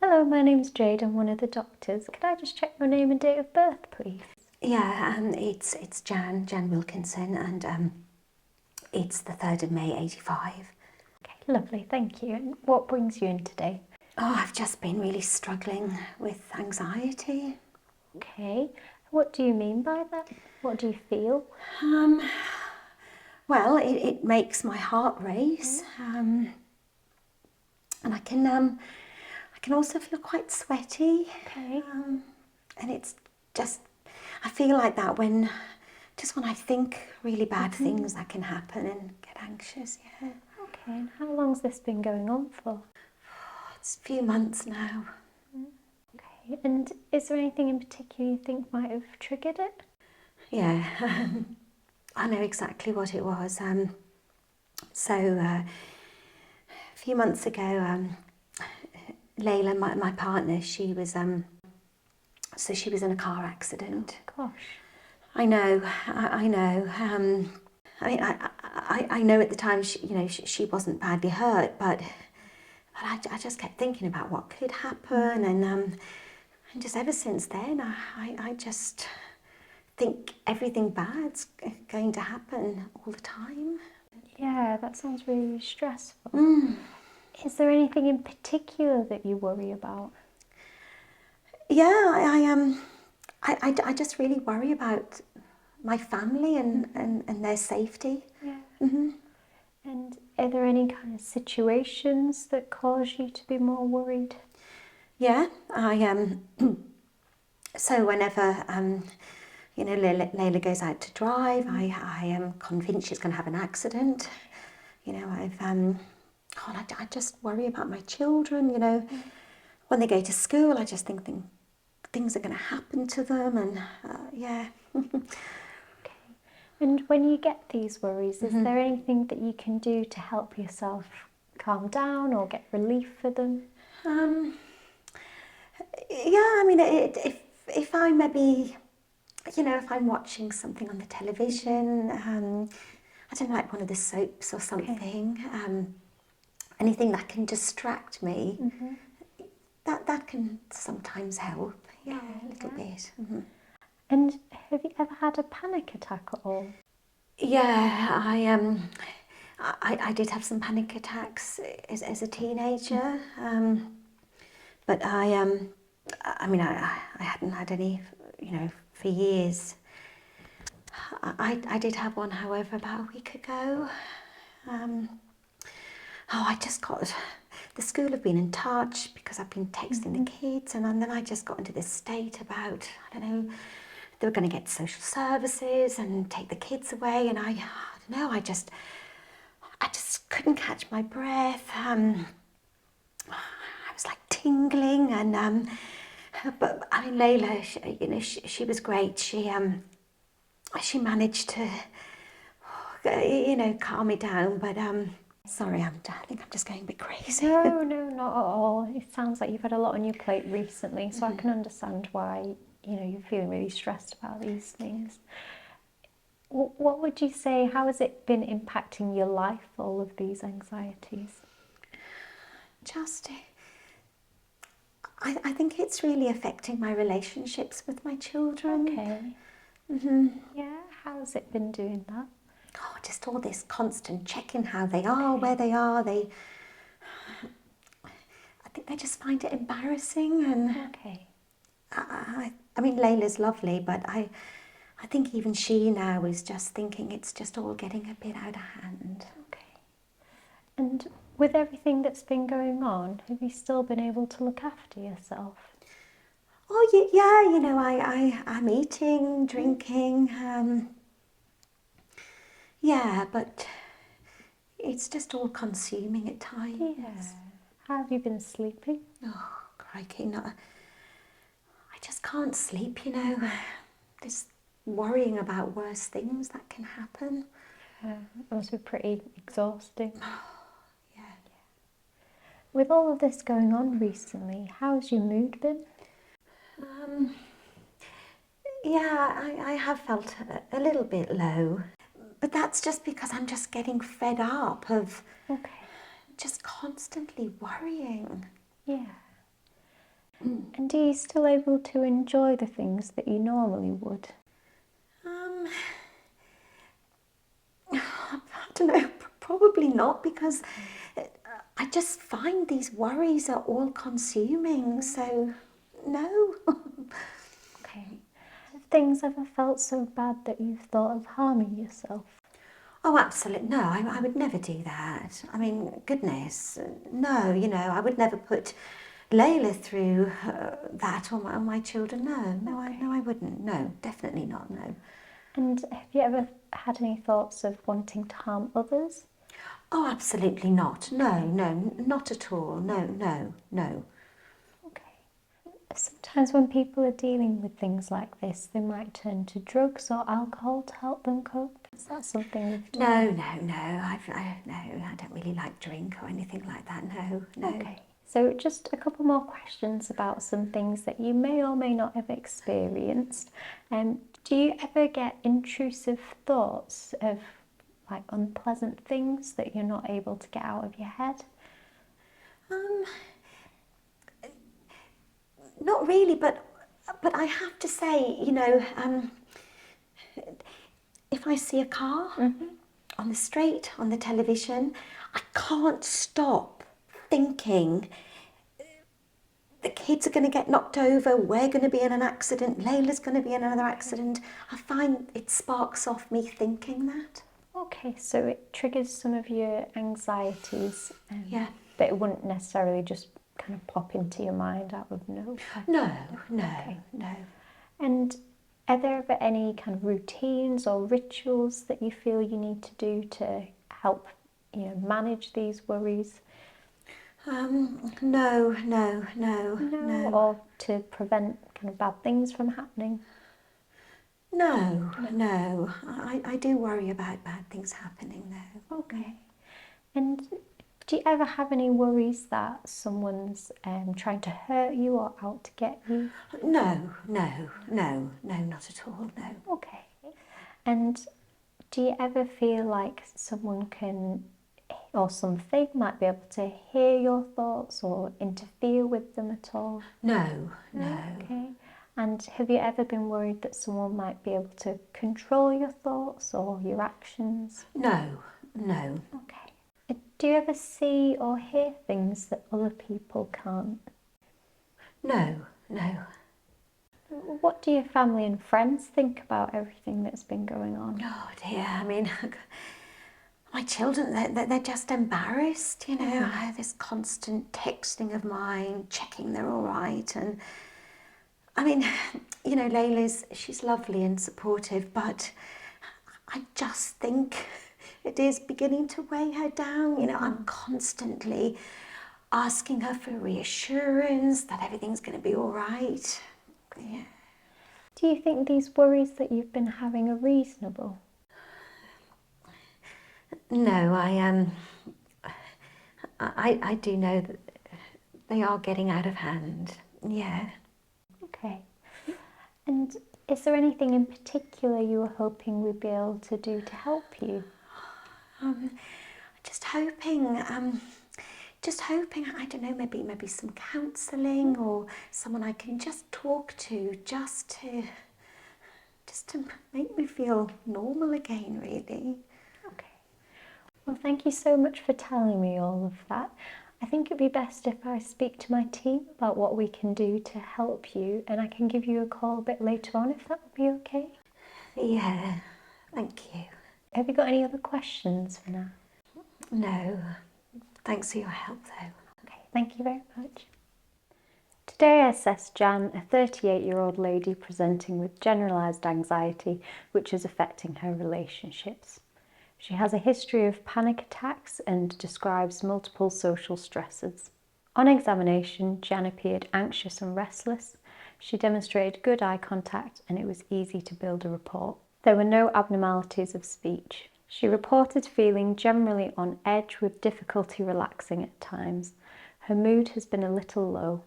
Hello, my name's Jade. I'm one of the doctors. Could I just check your name and date of birth, please? Yeah, it's Jan Wilkinson, and it's the 3rd of May, 85. Okay, lovely, thank you. And what brings you in today? Oh, I've just been really struggling with anxiety. Okay, what do you mean by that? What do you feel? Well, it makes my heart race, and I can also feel quite sweaty. Okay. And it's just, I feel like that when I think really bad things that can happen and get anxious, yeah. Okay, and how long's this been going on for? It's a few months now. Okay, and is there anything in particular you think might have triggered it? Yeah, I know exactly what it was. A few months ago, Layla, my partner, she was in a car accident. Gosh. I know. I know. I mean, I know at the time she wasn't badly hurt, but I just kept thinking about what could happen, and just ever since then, I just think everything bad's going to happen all the time. Yeah, that sounds really stressful. Is there anything in particular that you worry about? Yeah, I just really worry about my family and their safety. Yeah. And are there any kind of situations that cause you to be more worried? Yeah, so whenever Layla goes out to drive, I am convinced she's going to have an accident. You know, I just worry about my children. You know, when they go to school, I just think things are going to happen to them, and yeah. Okay. And when you get these worries, is there anything that you can do to help yourself calm down or get relief for them? Yeah, I mean, if I maybe, if I'm watching something on the television, I don't know, like one of the soaps or something, anything that can distract me, that can sometimes help. Yeah, a little bit. And have you ever had a panic attack at all? Yeah, I did have some panic attacks as a teenager, but I mean, I hadn't had any, for years. I did have one, however, about a week ago. I just got, the school have been in touch because I've been texting the kids, and then I just got into this state about, I don't know, they were going to get social services and take the kids away, and I don't know, I just couldn't catch my breath. I was like tingling, and but I mean, Layla, she was great. She managed to, calm me down. But sorry, I think I'm just going a bit crazy. No, not at all. It sounds like you've had a lot on your plate recently, so I can understand why, you're feeling really stressed about these things. What would you say, how has it been impacting your life, all of these anxieties? I think it's really affecting my relationships with my children. Okay. Yeah, how has it been doing that? Oh, just all this constant checking how they are, where they are. I think they just find it embarrassing, and Okay. I mean, Layla's lovely, but I think even she now is just thinking it's just all getting a bit out of hand. Okay. And with everything that's been going on, have you still been able to look after yourself? Oh yeah, I'm eating, drinking, yeah, but it's just all consuming at times. Yeah. How have you been sleeping? Oh, crikey, I just can't sleep, Just worrying about worse things that can happen. It must be pretty exhausting. Yeah. With all of this going on recently, how's your mood been? Yeah, I have felt a little bit low, but that's just because I'm just getting fed up of Okay. just constantly worrying. Yeah. And are you still able to enjoy the things that you normally would? I don't know, probably not, because I just find these worries are all consuming, so no. Okay. Have things ever felt so bad that you've thought of harming yourself? Oh, absolutely. No, I would never do that. I mean, goodness, no, I would never put Layla through that or my children. No, I wouldn't. No, definitely not, no. And have you ever had any thoughts of wanting to harm others? Oh, absolutely not. No, not at all. No. Okay. Sometimes when people are dealing with things like this, they might turn to drugs or alcohol to help them cope. Is that something you've done? No. I don't really like drink or anything like that. No. Okay. So just a couple more questions about some things that you may or may not have experienced. Do you ever get intrusive thoughts of like unpleasant things that you're not able to get out of your head? Not really, but I have to say, if I see a car on the street, on the television, I can't stop thinking the kids are going to get knocked over, we're going to be in an accident, Layla's going to be in another accident. I find it sparks off me thinking that. Okay, so it triggers some of your anxieties, Yeah. but it wouldn't necessarily just kind of pop into your mind out of nowhere. No. And are there ever any kind of routines or rituals that you feel you need to do to help, manage these worries? No. Or to prevent kind of bad things from happening? No. I do worry about bad things happening though. Okay. And do you ever have any worries that someone's trying to hurt you or out to get you? No, not at all, no. Okay. And do you ever feel like someone can or something might be able to hear your thoughts or interfere with them at all? No. Okay. And have you ever been worried that someone might be able to control your thoughts or your actions? No. Okay. Do you ever see or hear things that other people can't? No. What do your family and friends think about everything that's been going on? Oh dear, I mean, my children, they're just embarrassed, this constant texting of mine, checking they're all right. And I mean, she's lovely and supportive, but I just think it is beginning to weigh her down. I'm constantly asking her for reassurance that everything's going to be all right. Yeah. Do you think these worries that you've been having are reasonable? No, I do know that they are getting out of hand. Yeah. Okay. And is there anything in particular you were hoping we'd be able to do to help you? Just hoping, I don't know, maybe some counselling or someone I can just talk to, just to make me feel normal again, really. Okay. Well, thank you so much for telling me all of that. I think it'd be best if I speak to my team about what we can do to help you, and I can give you a call a bit later on if that would be okay. Yeah, thank you. Have you got any other questions for now? No, thanks for your help though. Okay, thank you very much. Today I assessed Jan, a 38-year-old lady presenting with generalised anxiety which is affecting her relationships. She has a history of panic attacks and describes multiple social stresses. On examination, Jan appeared anxious and restless. She demonstrated good eye contact and it was easy to build a rapport. There were no abnormalities of speech. She reported feeling generally on edge with difficulty relaxing at times. Her mood has been a little low.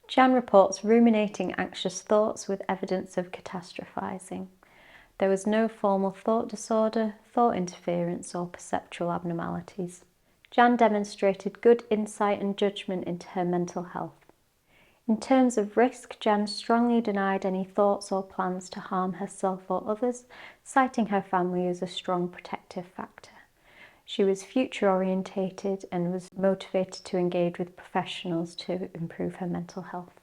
Jan reports ruminating anxious thoughts with evidence of catastrophizing. There was no formal thought disorder, thought interference or perceptual abnormalities. Jan demonstrated good insight and judgement into her mental health. In terms of risk, Jen strongly denied any thoughts or plans to harm herself or others, citing her family as a strong protective factor. She was future-orientated and was motivated to engage with professionals to improve her mental health.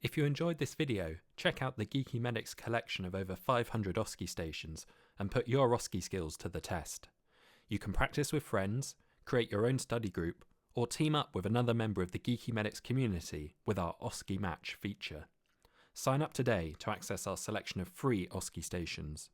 If you enjoyed this video, check out the Geeky Medics collection of over 500 OSCE stations and put your OSCE skills to the test. You can practice with friends, create your own study group, or team up with another member of the Geeky Medics community with our OSCE Match feature. Sign up today to access our selection of free OSCE stations.